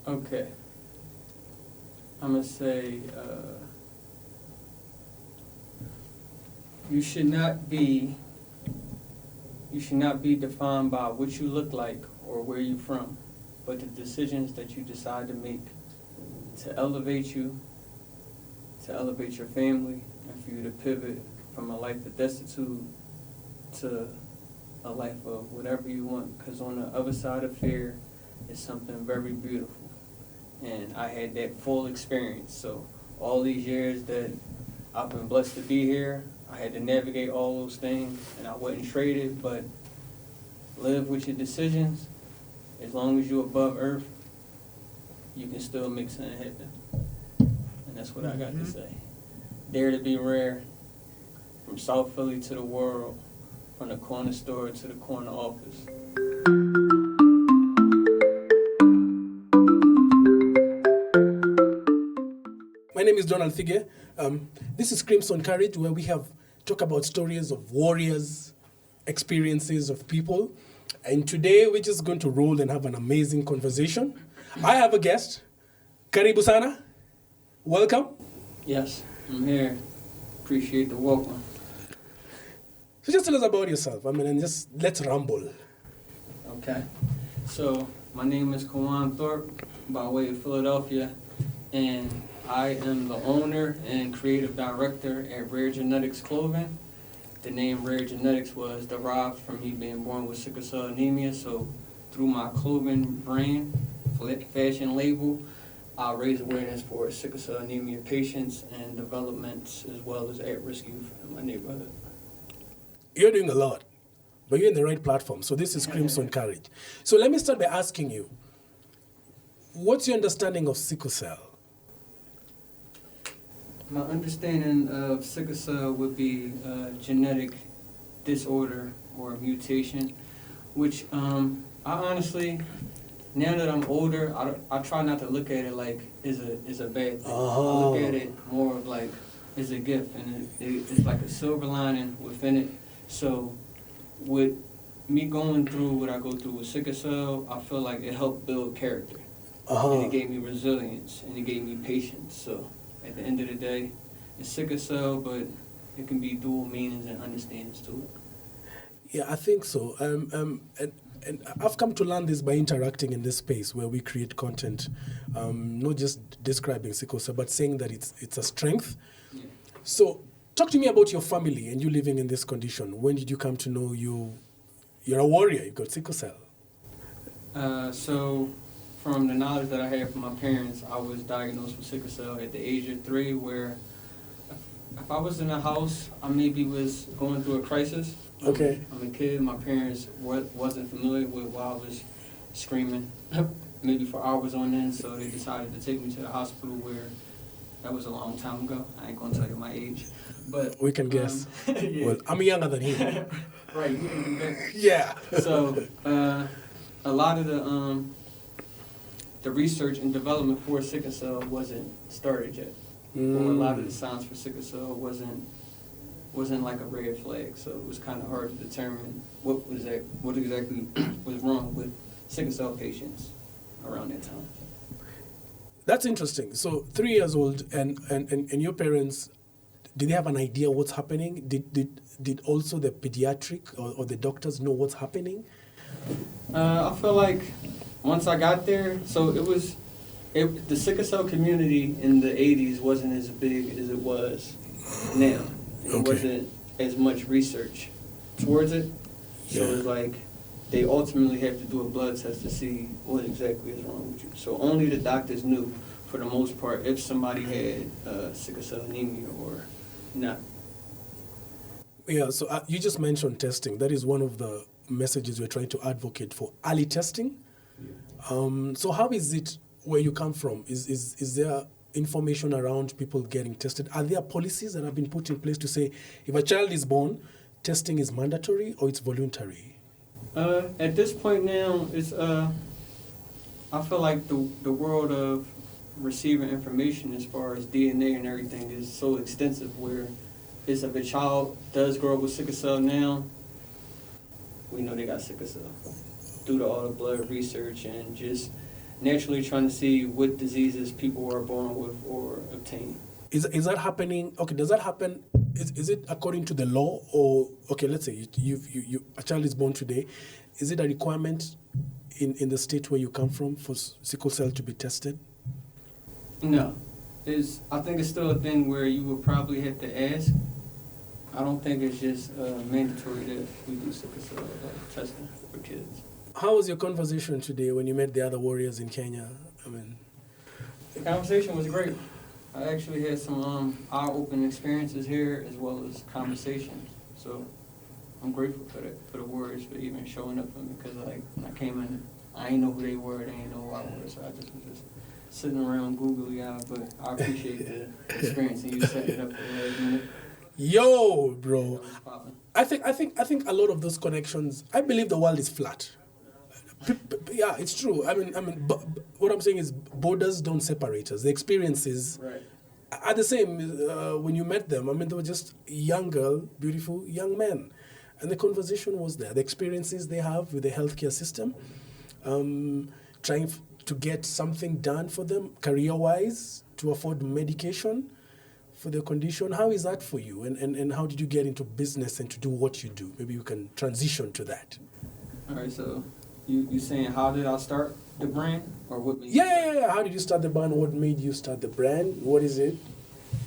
Okay. I'm gonna say you should not be defined by what you look like or where you're from, but the decisions that you decide to make to elevate you, to elevate your family, and for you to pivot from a life of destitute to a life of whatever you want. Because on the other side of fear is something very beautiful. And I had that full experience. So all these years that I've been blessed to be here, I had to navigate all those things, and I wouldn't trade it, but live with your decisions. As long as you're above earth, you can still make something happen. And that's what I got to say. Dare to be rare, from South Philly to the world, from the corner store to the corner office. My name is Donald Thige. This is Crimson Courage, where we have talk about stories of warriors, experiences of people. And today we're just going to roll and have an amazing conversation. I have a guest, Karibu Sana. Welcome. Yes, I'm here. Appreciate the welcome. So just tell us about yourself. And just let's rumble. Okay. So my name is Kajuan Thorpe, by way of Philadelphia, and I am the owner and creative director at Rare Geneticz clothing. The name Rare Geneticz was derived from me being born with sickle cell anemia, so through my clothing brand, fashion label, I raise awareness for sickle cell anemia patients and developments as well as at-risk youth in my neighborhood. You're doing a lot, but you're in the right platform. So this is Crimson Courage. So let me start by asking you, what's your understanding of sickle cell? My understanding of sickle cell would be a genetic disorder or mutation, which I honestly, now that I'm older, I try not to look at it like is a bad thing. Oh. I look at it more of like it's a gift, and it's like a silver lining within it. So with me going through what I go through with sickle cell, I feel like it helped build character. And it gave me resilience, and it gave me patience. So at the end of the day, it's sickle cell, but it can be dual meanings and understandings to it. Yeah, I think so. And I've come to learn this by interacting in this space where we create content, not just describing sickle cell, but saying that it's a strength. Yeah. So talk to me about your family and you living in this condition. When did you come to know you're a warrior, you've got sickle cell? So from the knowledge that I had from my parents, I was diagnosed with sickle cell at the age of 3, where if I was in a house, I maybe was going through a crisis. Okay. I'm a kid. My parents wasn't familiar with why I was screaming maybe for hours on end, so they decided to take me to the hospital, where that was a long time ago. I ain't going to tell you my age, but We can guess. Yeah. Well, I'm younger than him. Right, you can do that. Yeah. So a lot of the research and development for sickle cell wasn't started yet. Or a lot of the signs for sickle cell wasn't like a red flag, so it was kind of hard to determine what exactly was wrong with sickle cell patients around that time. That's interesting. So 3 years old, and your parents, did they have an idea what's happening? Did also the pediatric or the doctors know what's happening? I feel like once I got there, so the sickle cell community in the 80s wasn't as big as it was now. It wasn't as much research towards it. So it's like they ultimately have to do a blood test to see what exactly is wrong with you. So only the doctors knew, for the most part, if somebody had sickle cell anemia or not. Yeah, so you just mentioned testing. That is one of the messages we're trying to advocate for, early testing. Yeah. So how is it where you come from? Is there information around people getting tested? Are there policies that have been put in place to say if a child is born, testing is mandatory or it's voluntary? At this point now, it's I feel like the world of receiving information as far as DNA and everything is so extensive, where if a child does grow up with sickle cell now, we know they got sickle cell due to all the blood research and just naturally trying to see what diseases people were born with or obtain. Is that happening? Okay, does that happen? Is it according to the law, or okay? Let's say you a child is born today. Is it a requirement in the state where you come from for sickle cell to be tested? No, I think it's still a thing where you would probably have to ask. I don't think it's just mandatory that we do sickle cell testing for kids. How was your conversation today when you met the other warriors in Kenya? I mean, the conversation was great. I actually had some eye-opening experiences here as well as conversations. So I'm grateful for that, for the warriors for even showing up for me, because like when I came in, I didn't know who they were, they didn't know who I was, so I just was sitting around googly eyed. But I appreciate the experience and you setting it up for the last minute. Yo, bro. I think a lot of those connections. I believe the world is flat. Yeah, it's true. I mean, but what I'm saying is borders don't separate us. The experiences are the same. When you met them, I mean, they were just young girl, beautiful young men, and the conversation was there. The experiences they have with the healthcare system, trying to get something done for them career-wise, to afford medication for their condition. How is that for you? And how did you get into business and to do what you do? Maybe you can transition to that. All right, so you saying how did I start the brand, or what made Yeah. How did you start the brand? What made you start the brand? What is it?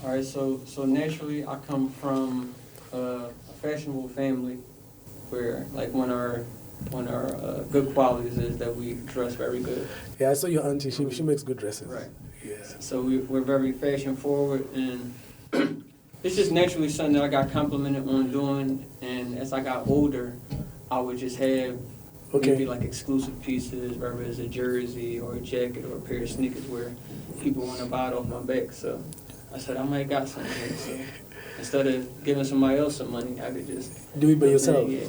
All right, so naturally I come from a fashionable family where like one of our good qualities is that we dress very good. Yeah, I saw your auntie. She makes good dresses. Right. Yeah. So we're very fashion forward, and it's just naturally something that I got complimented on doing. And as I got older, I would just have maybe like exclusive pieces, whether it's a jersey or a jacket or a pair of sneakers where people want to buy it off my back. So I said I might got something here. So instead of giving somebody else some money, I could just do it by yourself. Yeah.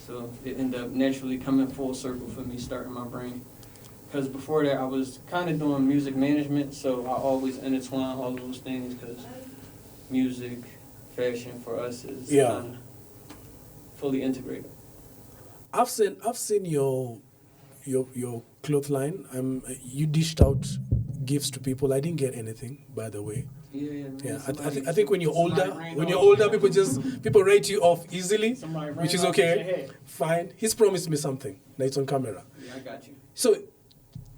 So it ended up naturally coming full circle for me starting my brand. Because before that, I was kind of doing music management, so I always intertwine all those things because music, fashion for us is kind of fully integrated. I've seen your cloth line. You dished out gifts to people. I didn't get anything, by the way. Yeah. I think when you're older, people write you off easily, which is okay. Fine. He's promised me something. Now it's on camera. Yeah, I got you. So,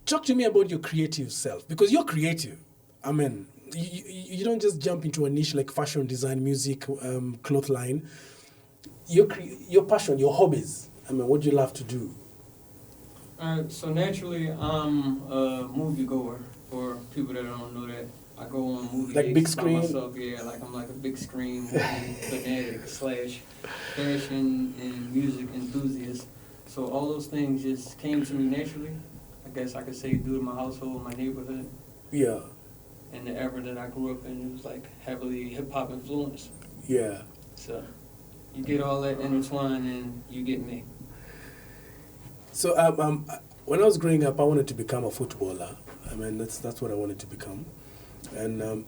talk to me about your creative self, because you're creative. I mean, you don't just jump into a niche like fashion design, music, cloth line. Your passion, your hobbies. I mean, what do you love to do? So naturally, I'm a movie goer. For people that don't know that, I go on movie like dates big screen? by myself. Yeah, like I'm like a big screen fanatic / fashion and music enthusiast. So all those things just came to me naturally. I guess I could say due to my household, my neighborhood. Yeah. And the era that I grew up in, it was like heavily hip hop influenced. Yeah. So you get all that intertwined and you get me. So when I was growing up, I wanted to become a footballer. I mean, that's what I wanted to become. And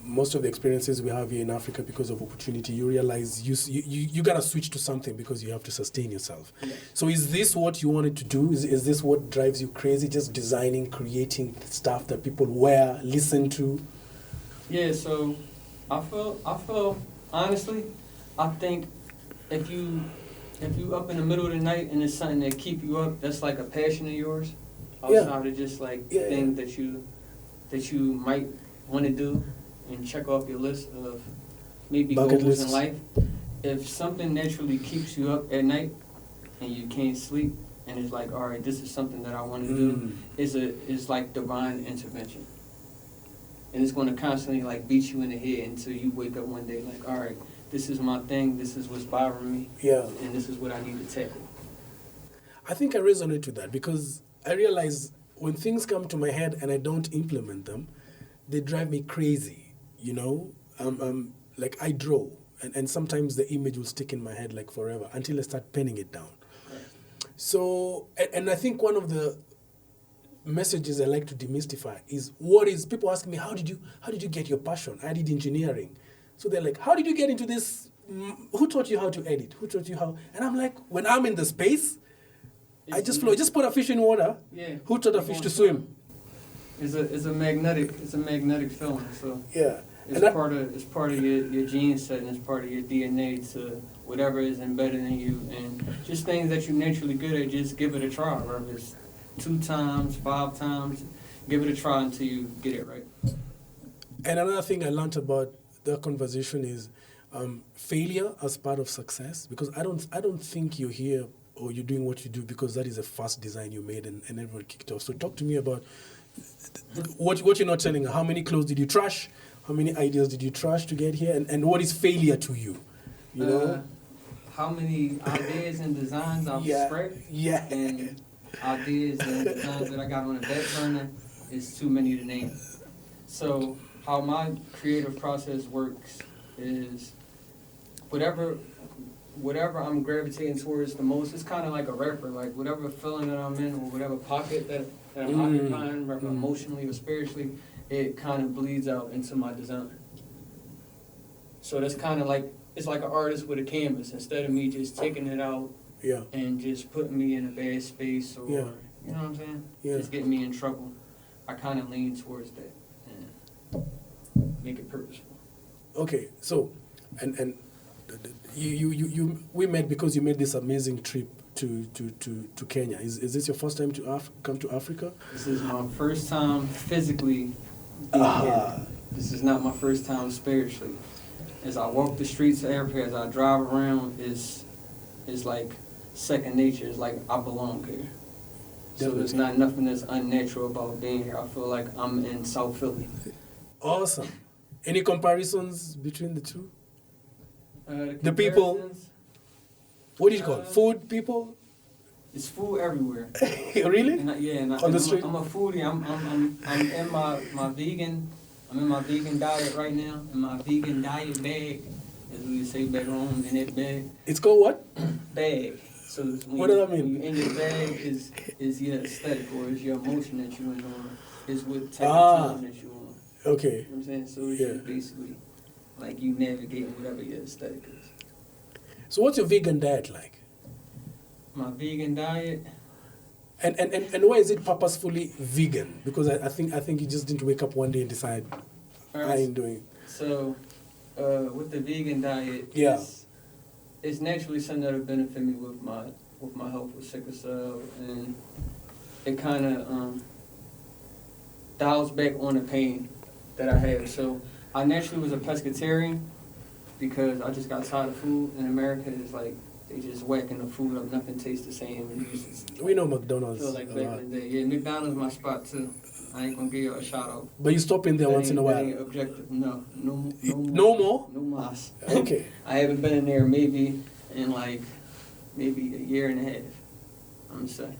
most of the experiences we have here in Africa, because of opportunity, you realize you gotta switch to something because you have to sustain yourself. Yeah. So is this what you wanted to do? Is this what drives you crazy? Just designing, creating stuff that people wear, listen to? Yeah. So I feel honestly, I think if you up in the middle of the night and it's something that keep you up, that's like a passion of yours. Outside of just like things that you might want to do and check off your list of maybe bucket goals lists in life. If something naturally keeps you up at night and you can't sleep and it's like, all right, this is something that I want to do, it's like divine intervention. And it's going to constantly like beat you in the head until you wake up one day like, all right, this is my thing, this is what's bothering me, and this is what I need to tackle. I think I resonate with that because I realize when things come to my head and I don't implement them, they drive me crazy, you know? Like I draw, and sometimes the image will stick in my head like forever until I start penning it down. Right. So, and I think one of the messages I like to demystify is people ask me, how did you get your passion? I did engineering. So they're like, how did you get into this? Who taught you how to edit? Who taught you how? And I'm like, when I'm in the space, I just float. Just put a fish in water. Yeah. Who taught a fish to swim? It's a magnetic feeling. So Yeah. it's part of your gene set, and it's part of your DNA to whatever is embedded in you, and just things that you're naturally good at. Just give it a try, whether it's 2 times, 5 times, give it a try until you get it right. And another thing I learned about the conversation is failure as part of success, because I don't think you're here or you're doing what you do because that is the first design you made and everyone kicked off. So talk to me about what you're not telling. How many clothes did you trash? How many ideas did you trash to get here? And what is failure to you? You know? How many ideas and designs I've scrapped? Yeah. And ideas and designs that I got on the back burner is too many to name. So how my creative process works is whatever I'm gravitating towards the most, it's kind of like a rapper, like whatever feeling that I'm in or whatever pocket that I'm occupying, whether emotionally or spiritually, it kind of bleeds out into my design. So that's kind of like, it's like an artist with a canvas. Instead of me just taking it out and just putting me in a bad space or, you know what I'm saying? Yeah. Just getting me in trouble. I kind of lean towards that and make it purposeful. Okay, so, and we met because you made this amazing trip to Kenya. Is this your first time to come to Africa? This is my first time physically being here. This is not my first time spiritually. As I walk the streets of Africa, as I drive around, it's like second nature. It's like I belong here. So there's not nothing that's unnatural about being here. I feel like I'm in South Philly. Awesome. Any comparisons between the two? The people? What do you call it? Food, people? It's food everywhere. Really? On the street? I'm a foodie. I'm in my vegan. I'm in my vegan diet right now. In my vegan diet bag, as we say back home, in that bag. It's called what? Bag. So what does that mean? In your bag is your aesthetic or is your emotion that you in on. Is what type of time that you on. Okay. You know what I'm saying? So it's basically like you navigating whatever your aesthetic is. So what's your vegan diet like? My vegan diet. And why is it purposefully vegan? Because I think you just didn't wake up one day and decide I ain't doing. So with the vegan diet, it's naturally something that'll benefit me with my health with sickle cell, and it kind of dials back on the pain that I have. So I naturally was a pescatarian because I just got tired of food in America. It's like they just whacking the food up, nothing tastes the same. And we know McDonald's. Feel like back in the day. Yeah, McDonald's is my spot too. I ain't gonna give you a shout out. But you stop in there once in a while. That ain't objective. No more. No mas. Okay. I haven't been in there maybe in like maybe a year and a half. I'm gonna say,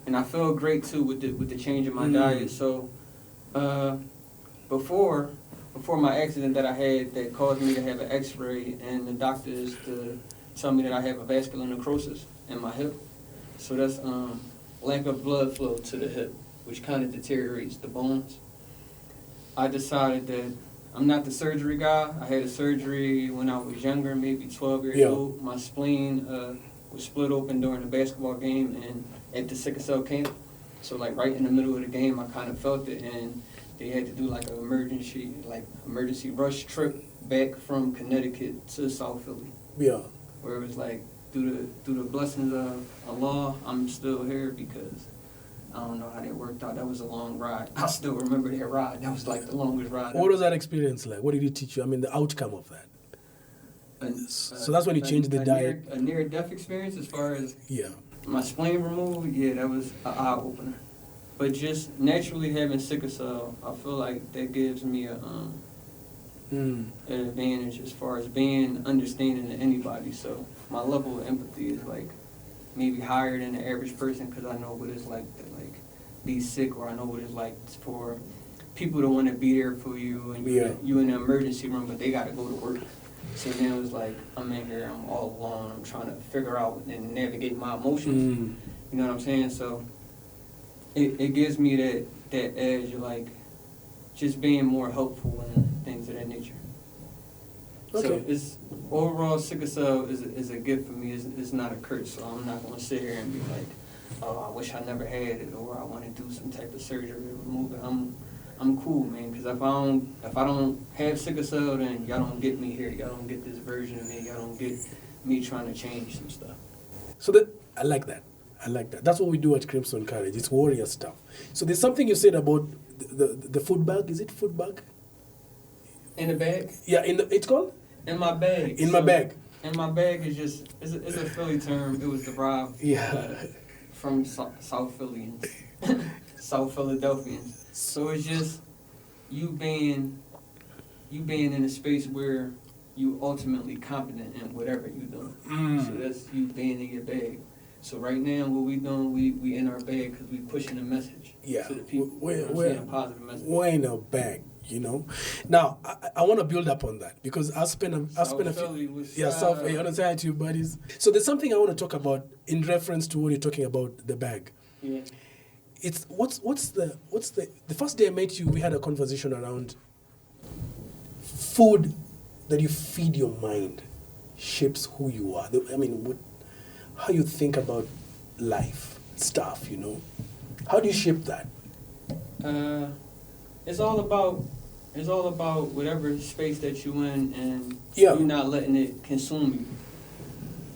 and I feel great too with the change in my diet. So, before my accident that I had that caused me to have an X-ray and the doctors to tell me that I have a vascular necrosis in my hip. So that's lack of blood flow to the hip, which kind of deteriorates the bones. I decided that I'm not the surgery guy. I had a surgery when I was younger, maybe 12 years old. My spleen was split open during a basketball game and at the sickle cell camp. So like right in the middle of the game, I kind of felt it, and they had to do like an emergency rush trip back from Connecticut to South Philly. Yeah. Where it was like, through the blessings of Allah, I'm still here because I don't know how that worked out. That was a long ride. I still remember that ride. That was like the longest ride. What was that experience like? What did it teach you? I mean, the outcome of that. So that's when you changed the diet. A near-death experience as far as my spleen removed. Yeah, that was an eye-opener. But just naturally having sickle cell, I feel like that gives me an advantage as far as being understanding to anybody. So my level of empathy is like maybe higher than the average person because I know what it's like to like be sick, or I know what it's like for people to want to be there for you and you in the emergency room, but they got to go to work. So then it was like, I'm in here, I'm all alone, I'm trying to figure out and navigate my emotions. You know what I'm saying? So it gives me that edge of like just being more helpful and things of that nature. Okay. So it's overall sickle cell is a gift for me. It's not a curse. So I'm not going to sit here and be like, oh, I wish I never had it, or I want to do some type of surgery to remove it. I'm cool, man, because if I don't have sickle cell, then y'all don't get me here. Y'all don't get this version of me. Y'all don't get me trying to change some stuff. So I like that. I like that. That's what we do at Crimson Courage. It's warrior stuff. So there's something you said about the food bag. Is it food bag? In the bag? Yeah, it's called? In my bag. In my bag. In my bag is just, it's a Philly term. It was derived from South Phillians, South Philadelphians. So it's just you being in a space where you ultimately competent in whatever you do. So that's you being in your bag. So right now, what we doing, we in our bag because we pushing a message to the people. We're a positive message. We're in our bag, you know. Now I want to build up on that because I spent a few. South. I understand to you, buddies. So there's something I want to talk about in reference to what you're talking about, the bag. Yeah. It's what's the first day I met you, we had a conversation around food that you feed your mind shapes who you are. I mean, how you think about life, stuff, you know. How do you shape that? It's all about whatever space that you in, and you're not letting it consume you.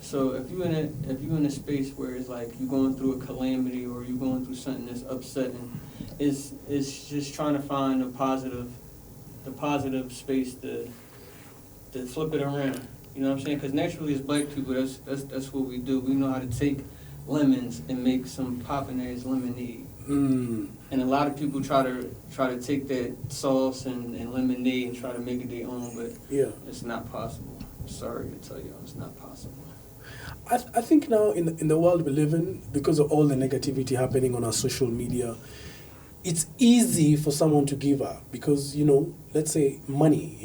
So if you're in a space where it's like you're going through a calamity or you're going through something that's upsetting, it's just trying to find the positive space to flip it around. You know what I'm saying? Because naturally, as black people, that's what we do. We know how to take lemons and make some poppin' ass lemonade. And a lot of people try to take that sauce and lemonade and try to make it their own, but it's not possible. I'm sorry to tell you, it's not possible. I think now in the world we live in, because of all the negativity happening on our social media, it's easy for someone to give up because, you know, let's say money,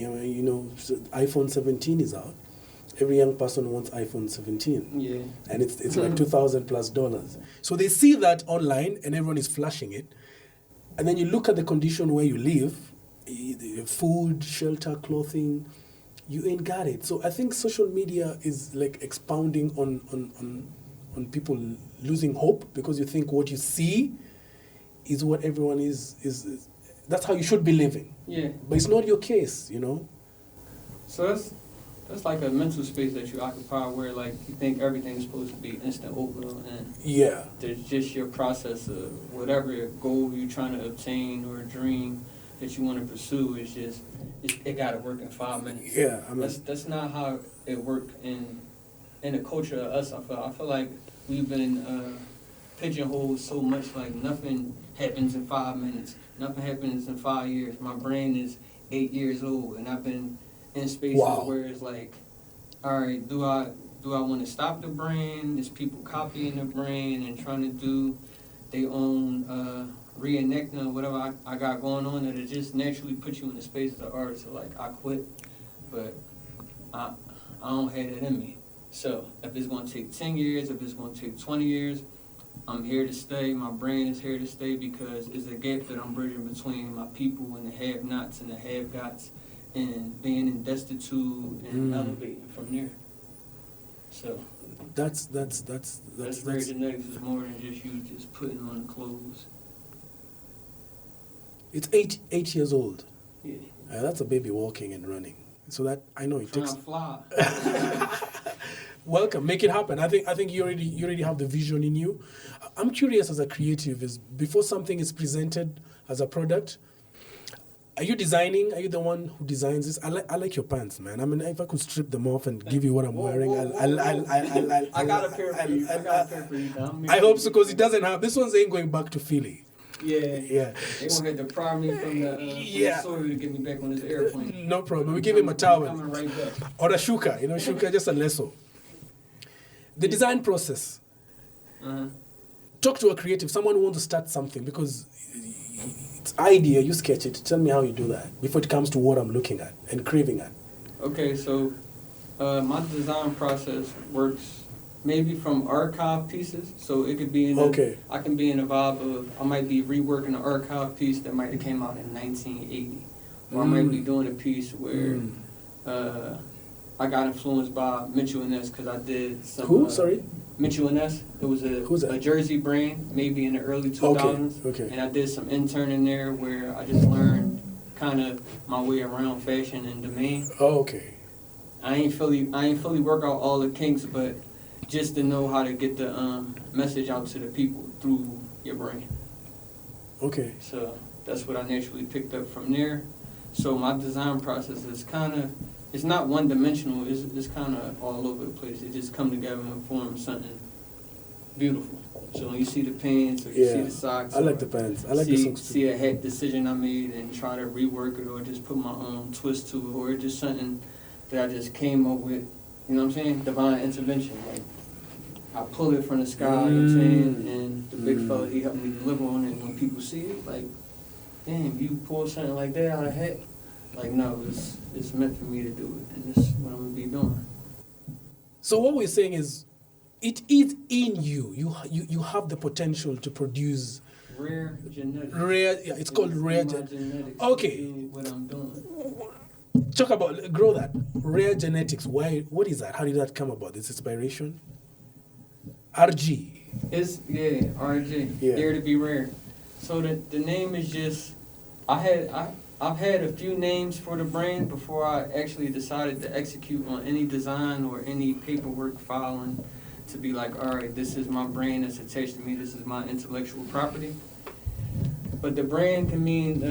so iPhone 17 is out. Every young person wants iPhone 17. Yeah. And it's like $2,000+. So they see that online and everyone is flashing it. And then you look at the condition where you live, food, shelter, clothing, you ain't got it. So I think social media is like expounding on people losing hope because you think what you see is what everyone is that's how you should be living. Yeah. But it's not your case, you know. So that's like a mental space that you occupy where like you think everything's supposed to be instant oatmeal and there's just your process of whatever goal you're trying to obtain or a dream that you want to pursue is just it got to work in 5 minutes. Yeah, I mean that's not how it worked in the culture of us. I feel like we've been pigeonholed so much. Like nothing happens in 5 minutes. Nothing happens in 5 years. My brain is 8 years old, and I've been in spaces where it's like, all right, do I want to stop the brain? Is people copying the brain and trying to do their own reenactment or whatever I got going on that it just naturally puts you in the space of art. So like I quit, but I don't have it in me. So if it's going to take 10 years, if it's going to take 20 years, I'm here to stay. My brain is here to stay because it's a gap that I'm bridging between my people and the have-nots and the have-gots and being in destitute and elevating from there. So that's Rare Geneticz is more than just you just putting on clothes. It's eight years old. Yeah. That's a baby walking and running. So that I know it takes. Fly. Welcome, make it happen. I think you already have the vision in you. I'm curious as a creative is before something is presented as a product. Are you designing? Are you the one who designs this? I like your pants, man. I mean, if I could strip them off and give you what I'm wearing, I got a pair for you. I hope so because it doesn't have. This one's ain't going back to Philly. Yeah. They gonna have to pry me from the soil to get me back on this airplane. No problem. We give him a towel. Coming right back. Or a shuka. Shuka just a lesso. The design process. Talk to a creative, someone who wants to start something because it's idea, you sketch it. Tell me how you do that before it comes to what I'm looking at and craving at. Okay, so my design process works maybe from archive pieces. So it could be I can be in a vibe of, I might be reworking an archive piece that might have came out in 1980. Or I might be doing a piece where I got influenced by Mitchell and Ness because I did some... Who? Sorry? Mitchell and S. It was Who's that? a Jersey brand, maybe in the early 2000s. Okay. And I did some interning there where I just learned kind of my way around fashion and domain. Oh, okay. I ain't fully work out all the kinks, but just to know how to get the message out to the people through your brand. Okay. So that's what I naturally picked up from there. So my design process is kind of, it's not one dimensional, it's kind of all over the place. It just come together and form something beautiful. So when you see the pants or you see the socks, I like the pants. I like the socks too. See a hat decision I made and try to rework it or just put my own twist to it, or just something that I just came up with, you know what I'm saying? Divine intervention. Like, I pull it from the sky, you know what I'm saying? And the big fella, he helped me deliver on it. When people see it, like, damn, you pull something like that out of hat? Like, no, it's meant for me to do it, and this is what I'm going to be doing. So what we're saying is, it is in you. You have the potential to produce Rare Geneticz. It's called Rare Geneticz. Okay. To do what I'm doing. Talk about, grow that. Rare Geneticz. Why? What is that? How did that come about? This inspiration? RG. It's, RG. Yeah. Dare to be rare. So the name is just, I've had a few names for the brand before I actually decided to execute on any design or any paperwork filing to be like, all right, this is my brand that's attached to me, this is my intellectual property. But the brand can mean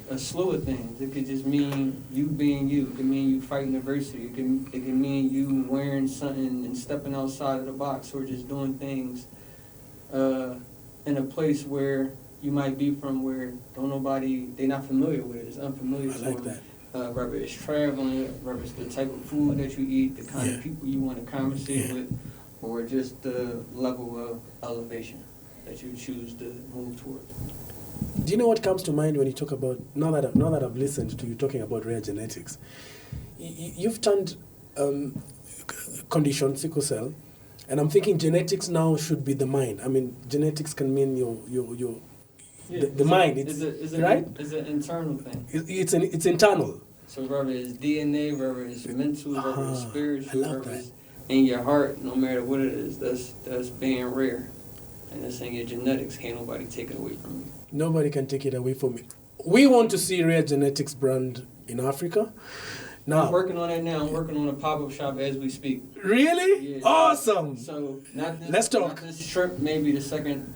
a slew of things. It could just mean you being you. It could mean you fighting adversity. It can mean you wearing something and stepping outside of the box, or just doing things in a place where you might be from where they're not familiar with it. It's unfamiliar to them. I like that. Whether it's traveling, whether it's the type of food that you eat, the kind of people you want to conversate with, or just the level of elevation that you choose to move towards. Do you know what comes to mind when you talk about, now that I've listened to you talking about Rare Geneticz, you've turned condition sickle cell, and I'm thinking genetics now should be the mind. I mean, genetics can mean the mind. It's right. It's an internal thing. It's internal. So whether it's DNA, whether it's mental, whether it's spiritual, I love whether that. it's in your heart, no matter what it is, that's being rare. And that's in your genetics. Can't nobody take it away from you. Nobody can take it away from me. We want to see Rare Geneticz brand in Africa. Now, I'm working on that now. I'm working on a pop-up shop as we speak. Really? Yeah. Awesome. So Let's talk. Not this trip, maybe the second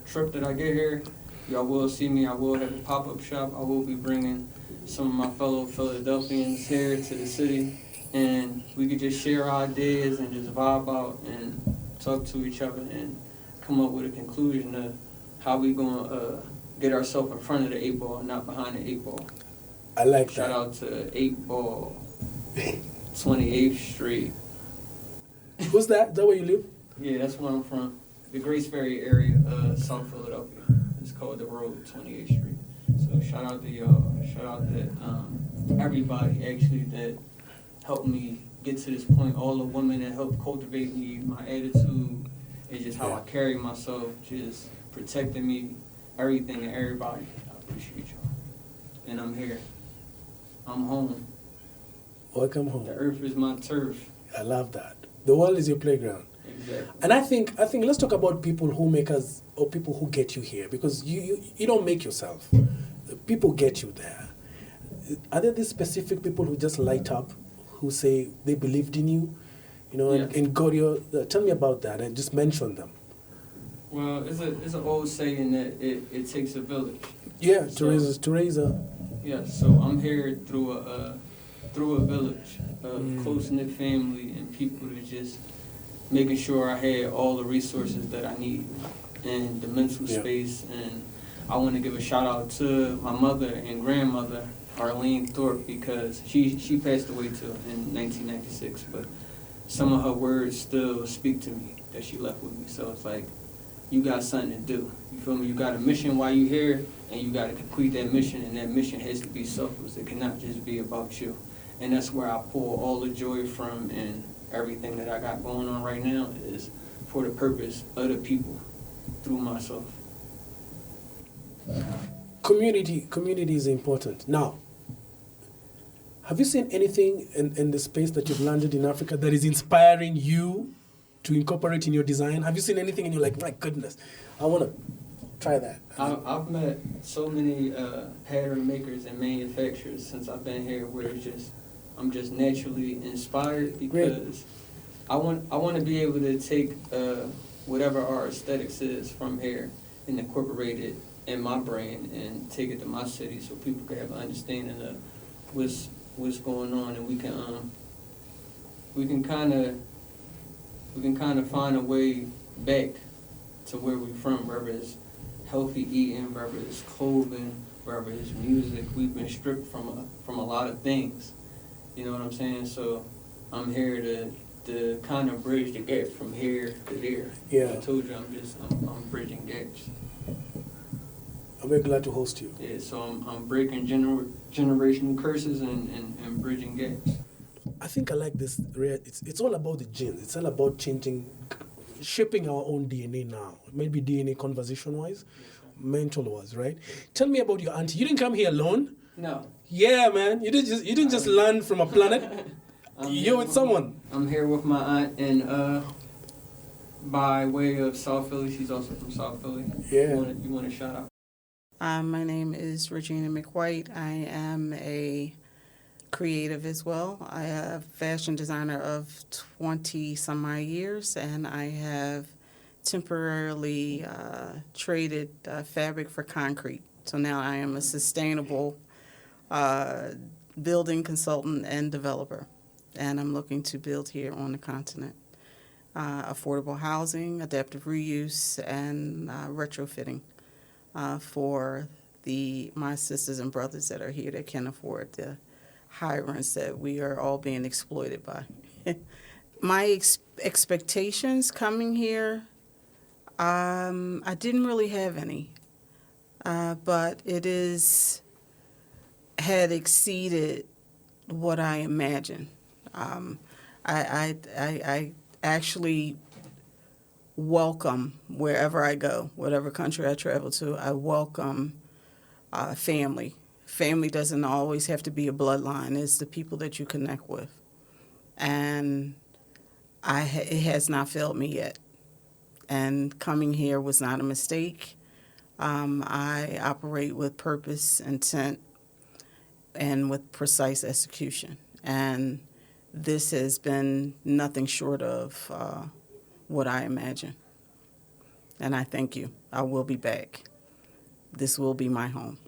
trip that I get here, y'all will see me. I will have a pop-up shop. I will be bringing some of my fellow Philadelphians here to the city, and we could just share our ideas and just vibe out and talk to each other and come up with a conclusion of how we gonna get ourselves in front of the 8 ball, not behind the 8 ball. I like Shout that. out to 8 Ball, 28th Street. Who's that? Is that where you live? Yeah, that's where I'm from. The Grace Ferry area, South Philadelphia. It's called the Road, 28th Street. So shout out to y'all. Shout out to everybody actually that helped me get to this point. All the women that helped cultivate me, my attitude, and just how I carry myself, just protecting me, everything and everybody. I appreciate y'all. And I'm here. I'm home. Welcome home. The earth is my turf. I love that. The world is your playground. Exactly. And I think let's talk about people who make us, or people who get you here, because you don't make yourself. People get you there. Are there these specific people who just light up, who say they believed in you, and got you? Tell me about that and just mention them. Well, it's an old saying that it takes a village. Yeah, to raise a. Yeah, so I'm here through a village of close-knit family and people that just making sure I had all the resources that I need and the mental space. And I want to give a shout out to my mother and grandmother, Kajuan Thorpe, because she passed away too in 1996, but some of her words still speak to me that she left with me. So it's like, you got something to do. You feel me? You got a mission while you're here, and you got to complete that mission, and that mission has to be selfless. It cannot just be about you. And that's where I pull all the joy from, and everything that I got going on right now is for the purpose of the people through myself. Community is important. Now, have you seen anything in the space that you've landed in Africa that is inspiring you to incorporate in your design? Have you seen anything and you're like, my goodness, I want to try that? I've met so many pattern makers and manufacturers since I've been here, where I'm just naturally inspired, because I want to be able to take whatever our aesthetics is from here and incorporate it in my brain and take it to my city, so people can have an understanding of what's going on, and we can kind of find a way back to where we're from, whether it's healthy eating, whether it's clothing, whether it's music. We've been stripped from a lot of things. You know what I'm saying? So I'm here to kind of bridge the gap from here to there. Yeah. I told you I'm bridging gaps. I'm very glad to host you. Yeah, so I'm breaking generational curses and bridging gaps. I think I like this. It's all about the genes. It's all about shaping our own DNA now. Maybe DNA conversation-wise, mental-wise, right? Tell me about your auntie. You didn't come here alone. No. Yeah, man. You didn't just land from a planet. You're with someone. I'm here with my aunt, and by way of South Philly, she's also from South Philly. Yeah. You want to shout out? My name is Regina McWhite. I am a creative as well. I am a fashion designer of 20-some-odd years, and I have temporarily traded fabric for concrete. So now I am a sustainable building consultant and developer, and I'm looking to build here on the continent. Affordable housing, adaptive reuse, and retrofitting for my sisters and brothers that are here that can afford the high rents that we are all being exploited by. My expectations coming here, I didn't really have any, but it had exceeded what I imagined. I actually welcome wherever I go, whatever country I travel to. I welcome family. Family doesn't always have to be a bloodline. It's the people that you connect with. And it has not failed me yet. And coming here was not a mistake. I operate with purpose, intent, and with precise execution. And this has been nothing short of what I imagine. And I thank you. I will be back. This will be my home.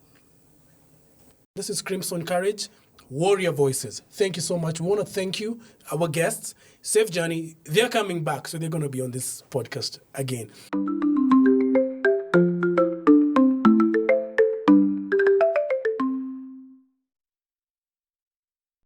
This is Crimson Courage, Warrior Voices. Thank you so much. We want to thank you, our guests. Safe journey. They're coming back, so they're going to be on this podcast again.